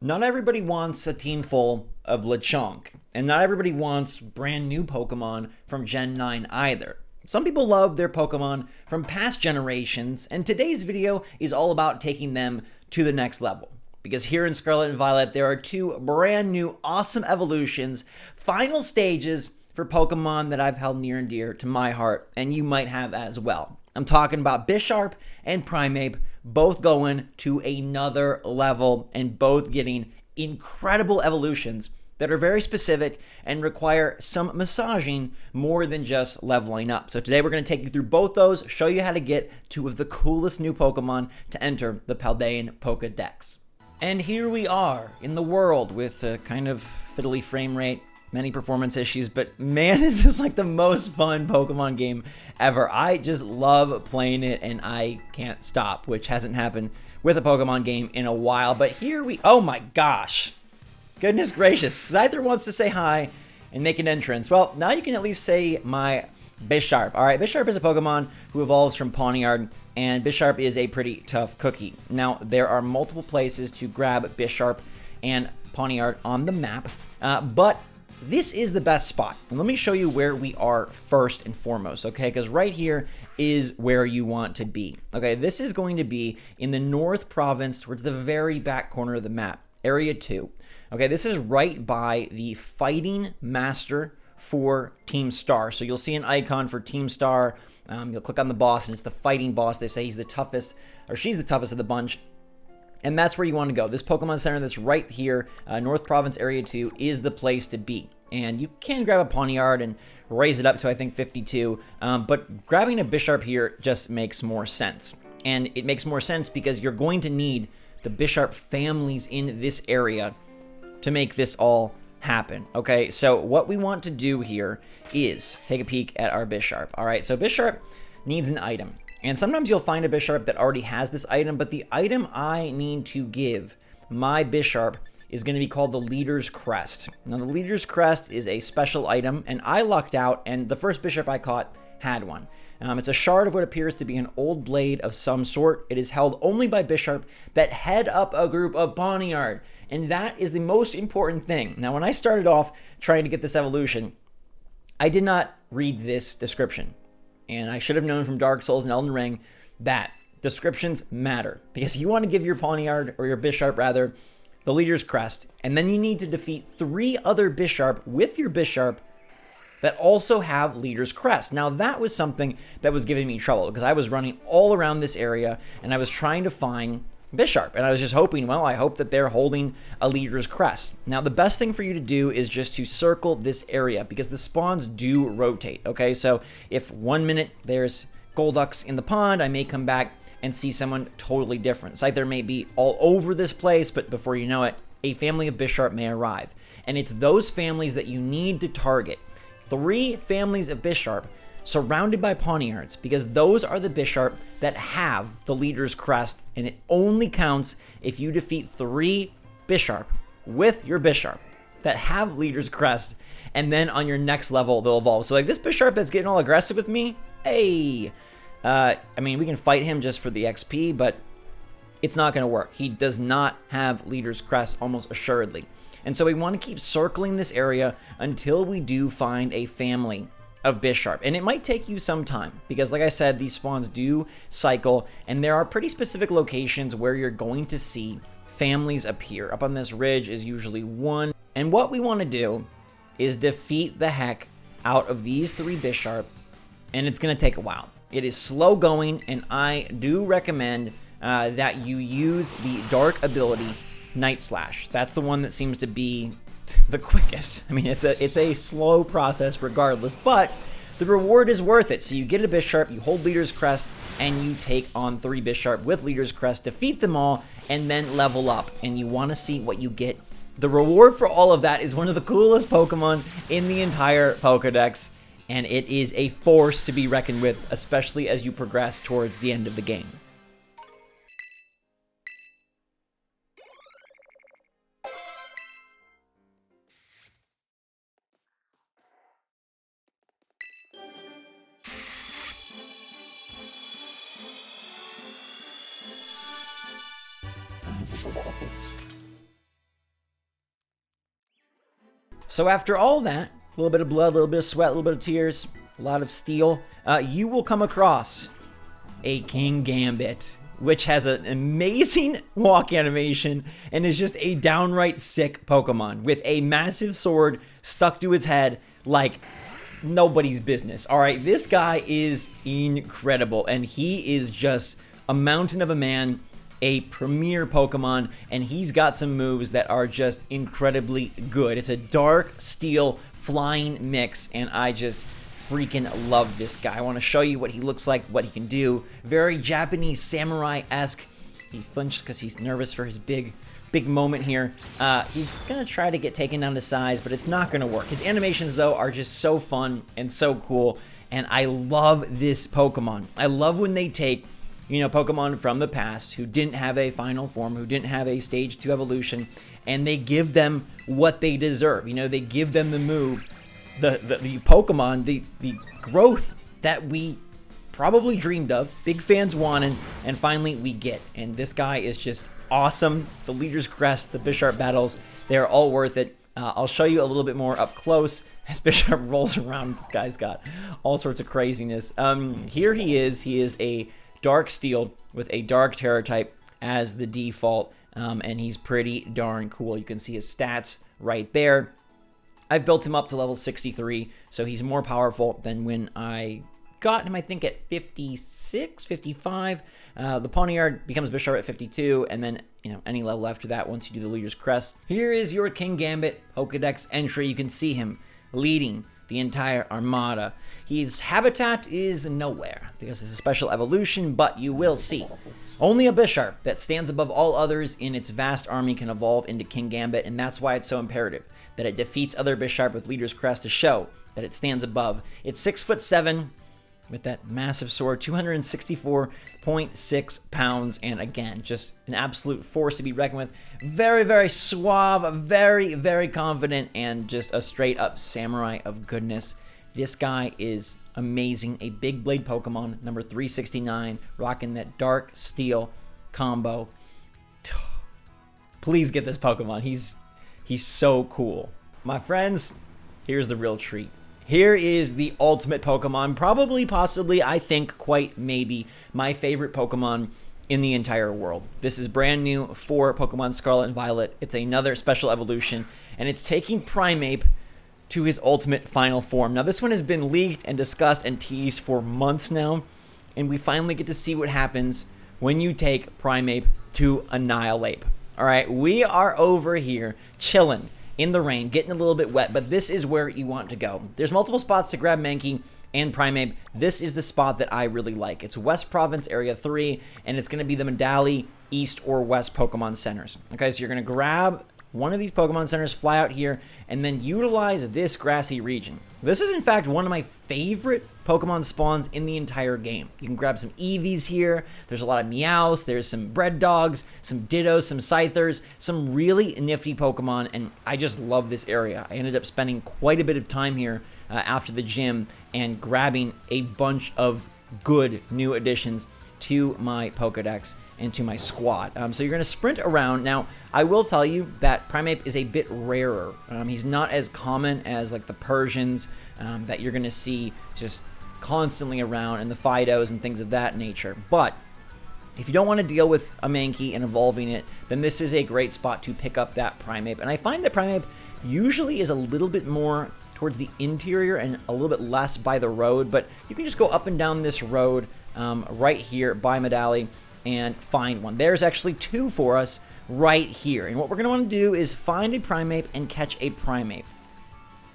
Not everybody wants a team full of Lechonk, and not everybody wants brand new Pokemon from Gen 9 either. Some people love their Pokemon from past generations, and today's video is all about taking them to the next level. Because here in Scarlet and Violet, there are two brand new awesome evolutions, final stages for Pokemon that I've held near and dear to my heart, and you might have as well. I'm talking about Bisharp and Primeape, both going to another level and both getting incredible evolutions that are very specific and require some massaging more than just leveling up. So today we're going to take you through both those, show you how to get two of the coolest new Pokemon to enter the Paldean Pokedex. And here we are in the world with a kind of fiddly frame rate, many performance issues, but man, is this like the most fun Pokemon game ever. I just love playing it and I can't stop, which hasn't happened with a Pokemon game in a while. But here oh my gosh, goodness gracious, Scyther wants to say hi and make an entrance. Well, now you can at least say my Bisharp. All right, Bisharp is a Pokemon who evolves from Pawniard, and Bisharp is a pretty tough cookie. Now, there are multiple places to grab Bisharp and Pawniard on the map, but this is the best spot. And let me show you where we are first and foremost, okay? Because right here is where you want to be. Okay, this is going to be in the North Province towards the very back corner of the map, Area 2. Okay, this is right by the Fighting Master for Team Star. So you'll see an icon for Team Star. You'll click on the boss, and it's the fighting boss. They say he's the toughest, or she's the toughest of the bunch. And that's where you want to go. This Pokemon Center that's right here, North Province Area 2, is the place to be. And you can grab a Pawniard and raise it up to, I think, 52. But grabbing a Bisharp here just makes more sense. And it makes more sense because you're going to need the Bisharp families in this area to make this all happen. Okay, so what we want to do here is take a peek at our Bisharp. All right, so Bisharp needs an item. And sometimes you'll find a Bisharp that already has this item, but the item I need to give my Bisharp is going to be called the Leader's Crest. Now, the Leader's Crest is a special item, and I lucked out, and the first Bisharp I caught had one. It's a shard of what appears to be an old blade of some sort. It is held only by Bisharp that head up a group of Pawniard, and that is the most important thing. Now, when I started off trying to get this evolution, I did not read this description. And I should have known from Dark Souls and Elden Ring that descriptions matter. Because you want to give your Pawniard, or your Bisharp rather, the Leader's Crest. And then you need to defeat 3 other Bisharp with your Bisharp that also have Leader's Crest. Now that was something that was giving me trouble. Because I was running all around this area and I was trying to find Bisharp. And I was just hoping, well, I hope that they're holding a Leader's Crest. Now, the best thing for you to do is just to circle this area because the spawns do rotate, okay? So if 1 minute there's Golducks in the pond, I may come back and see someone totally different. Scyther may be all over this place, but before you know it, a family of Bisharp may arrive. And it's those families that you need to target. 3 families of Bisharp surrounded by Pawniards, because those are the Bisharp that have the Leader's Crest, and it only counts if you defeat 3 Bisharp with your Bisharp that have Leader's Crest, and then on your next level they'll evolve. So like this Bisharp that's getting all aggressive with me, hey, I mean, we can fight him just for the XP, but it's not going to work. He does not have Leader's Crest almost assuredly. And so we want to keep circling this area until we do find a family of Bisharp. And it might take you some time because, like I said, these spawns do cycle, and there are pretty specific locations where you're going to see families appear. Up on this ridge is usually one. And what we want to do is defeat the heck out of these 3 Bisharp, and it's going to take a while. It is slow going, and I do recommend that you use the dark ability Night Slash. That's the one that seems to be the quickest. I mean, it's a slow process regardless, but the reward is worth it. So you get a Bisharp, you hold Leader's Crest, and you take on 3 Bisharp with Leader's Crest, defeat them all, and then level up. And you want to see what you get. The reward for all of that is one of the coolest Pokemon in the entire Pokedex, and it is a force to be reckoned with, especially as you progress towards the end of the game. So after all that, a little bit of blood, a little bit of sweat, a little bit of tears, a lot of steel, you will come across a Kingambit, which has an amazing walk animation and is just a downright sick Pokemon with a massive sword stuck to its head like nobody's business. All right, this guy is incredible, and he is just a mountain of a man, a premier Pokemon, and he's got some moves that are just incredibly good. It's a dark steel flying mix, and I just freaking love this guy. I want to show you what he looks like, what he can do. Very Japanese samurai-esque. He flinched because he's nervous for his big moment here. He's gonna try to get taken down to size, but it's not gonna work. His animations, though, are just so fun and so cool, and I love this Pokemon. I love when they take, you know, Pokemon from the past who didn't have a final form, who didn't have a stage 2 evolution, and they give them what they deserve. You know, they give them the move, the Pokemon, the growth that we probably dreamed of, big fans wanted, and finally we get. And this guy is just awesome. The Leader's Crest, the Bisharp battles, they're all worth it. I'll show you a little bit more up close as Bisharp rolls around. This guy's got all sorts of craziness. Here he is. He is a Dark Steel with a Dark Terror type as the default, and he's pretty darn cool. You can see his stats right there. I've built him up to level 63, so he's more powerful than when I got him, I think, at 56, 55. The Pawniard becomes Bisharp at 52, and then, you know, any level after that once you do the Leader's Crest. Here is your Kingambit Pokedex entry. You can see him leading the entire armada. His habitat is nowhere because it's a special evolution, but you will see. Only a Bisharp that stands above all others in its vast army can evolve into Kingambit, and that's why it's so imperative that it defeats other Bisharp with Leader's Crest to show that it stands above. It's 6'7", with that massive sword, 264.6 pounds, and again, just an absolute force to be reckoned with. Very, very suave, very, very confident, and just a straight-up samurai of goodness. This guy is amazing. A big blade Pokemon, number 369, rocking that Dark Steel combo. Please get this Pokemon. He's so cool. My friends, here's the real treat. Here is the ultimate Pokemon, probably, possibly, I think, quite maybe, my favorite Pokemon in the entire world. This is brand new for Pokemon Scarlet and Violet. It's another special evolution, and it's taking Primeape to his ultimate final form. Now, this one has been leaked and discussed and teased for months now, and we finally get to see what happens when you take Primeape to Annihilape. All right, we are over here chilling in the rain, getting a little bit wet, but this is where you want to go. There's multiple spots to grab Mankey and Primeape. This is the spot that I really like. It's West Province Area 3, and it's going to be the Medali East or West Pokemon Centers. Okay, so you're going to grab one of these Pokemon Centers, fly out here, and then utilize this grassy region. This is, in fact, one of my favorite Pokemon spawns in the entire game. You can grab some Eevees here. There's a lot of Meowths. There's some Bread Dogs, some Dittos, some Scythers, some really nifty Pokemon, and I just love this area. I ended up spending quite a bit of time here after the gym and grabbing a bunch of good new additions to my Pokedex and to my squad. So you're going to sprint around. Now, I will tell you that Primeape is a bit rarer. He's not as common as like the Persians that you're going to see just constantly around, and the Fidos and things of that nature. But if you don't want to deal with a Mankey and evolving it, then this is a great spot to pick up that Primeape. And I find that Primeape usually is a little bit more towards the interior and a little bit less by the road, but you can just go up and down this road right here by Medali and find one. There's actually two for us right here. And what we're going to want to do is find a Primeape and catch a Primeape.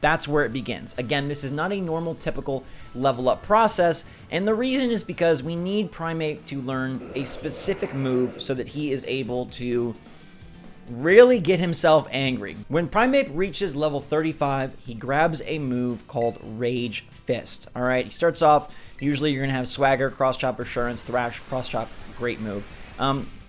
That's where it begins. Again, this is not a normal, typical level up process, and the reason is because we need Primeape to learn a specific move so that he is able to really get himself angry. When Primeape reaches level 35, he grabs a move called Rage Fist. All right, he starts off, usually you're going to have Swagger, Cross Chop, Assurance, Thrash, Cross Chop, great move.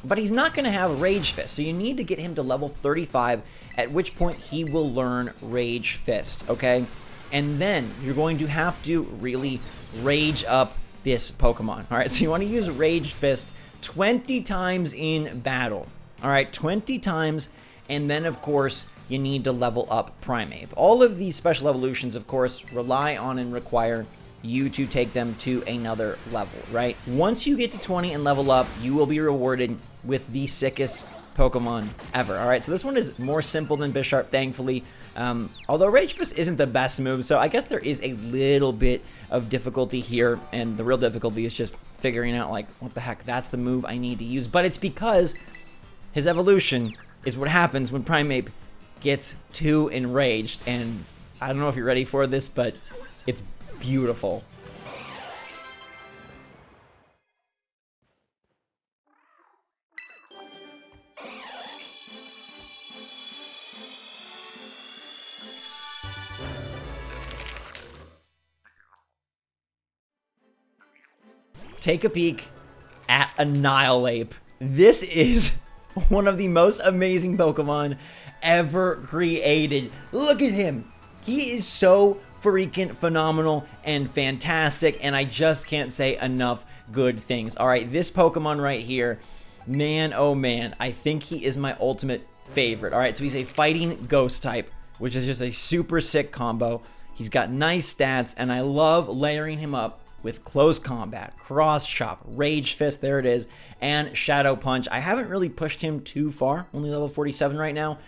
But he's not going to have Rage Fist, so you need to get him to level 35, at which point he will learn Rage Fist, okay? And then you're going to have to really rage up this Pokemon, all right? So you want to use Rage Fist 20 times in battle, all right? 20 times, And then, of course, you need to level up Primeape. All of these special evolutions, of course, rely on and require you to take them to another level, right? Once you get to 20 and level up, you will be rewarded with the sickest Pokemon ever. All right, so this one is more simple than Bisharp, thankfully. Although Rage Fist isn't the best move, so I guess there is a little bit of difficulty here, and the real difficulty is just figuring out, like, what the heck, that's the move I need to use. But it's because his evolution is what happens when Primeape gets too enraged, and I don't know if you're ready for this, but it's beautiful. Take a peek at Annihilape. This is one of the most amazing Pokemon ever created. Look at him. He is so freaking phenomenal and fantastic, and I just can't say enough good things. All right, this Pokemon right here, man, oh man, I think he is my ultimate favorite. All right, so he's a fighting ghost type, which is just a super sick combo. He's got nice stats, and I love layering him up with Close Combat, Cross Chop, Rage Fist, there it is, and Shadow Punch. I haven't really pushed him too far, only level 47 right now,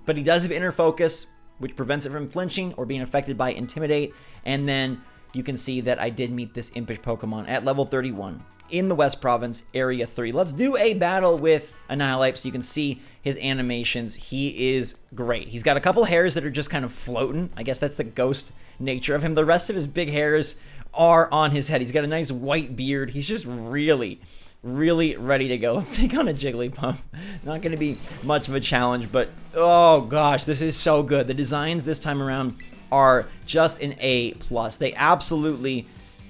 but he does have Inner Focus, which prevents it from flinching or being affected by Intimidate, and then you can see that I did meet this impish Pokemon at level 31 in the West Province, Area 3. Let's do a battle with Annihilape so you can see his animations. He is great. He's got a couple hairs that are just kind of floating. I guess that's the ghost nature of him. The rest of his big hairs are on his head. He's got a nice white beard. He's just really ready to go. Let's take on a Jigglypuff. Not going to be much of a challenge, but oh gosh, this is so good. The designs this time around are just an A+. They absolutely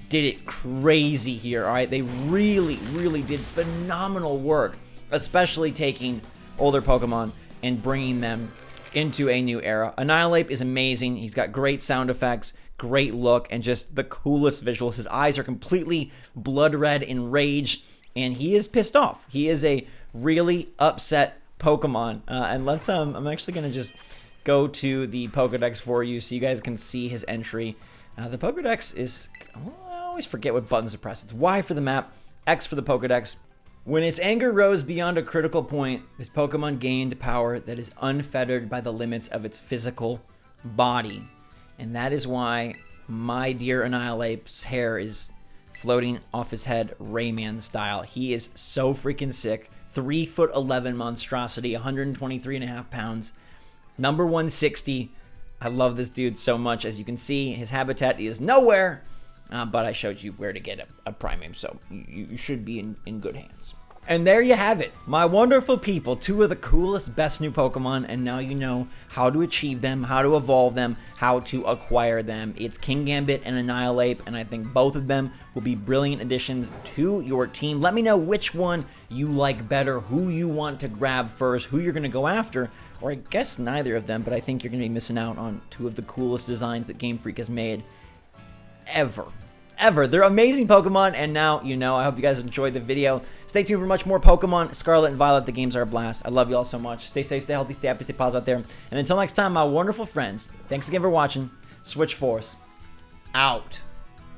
did it crazy here, all right? They really did phenomenal work, especially taking older Pokemon and bringing them into a new era. Annihilape is amazing. He's got great sound effects, great look, and just the coolest visuals. His eyes are completely blood red in rage, and he is pissed off. He is a really upset Pokemon. And let's I'm actually gonna just go to the Pokedex for you so you guys can see his entry. The Pokedex is, I always forget what buttons to press. It's Y for the map, X for the Pokedex. When its anger rose beyond a critical point, this Pokemon gained power that is unfettered by the limits of its physical body. And that is why my dear Annihilape's hair is floating off his head Rayman style. He is so freaking sick. 3'11" monstrosity, 123.5 pounds. Number 160. I love this dude so much. As you can see, his habitat is nowhere. But I showed you where to get a Primeape, so you should be in good hands. And there you have it, my wonderful people, two of the coolest, best new Pokemon, and now you know how to achieve them, how to evolve them, how to acquire them. It's Kingambit and Annihilape, and I think both of them will be brilliant additions to your team. Let me know which one you like better, who you want to grab first, who you're going to go after, or I guess neither of them, but I think you're going to be missing out on two of the coolest designs that Game Freak has made ever. They're amazing Pokemon, and now you know. I hope you guys enjoyed the video. Stay tuned for much more Pokemon Scarlet and Violet. The games are a blast. I love you all so much. Stay safe, stay healthy, stay happy, stay positive out there. And until next time, my wonderful friends, thanks again for watching. SwitchForce out.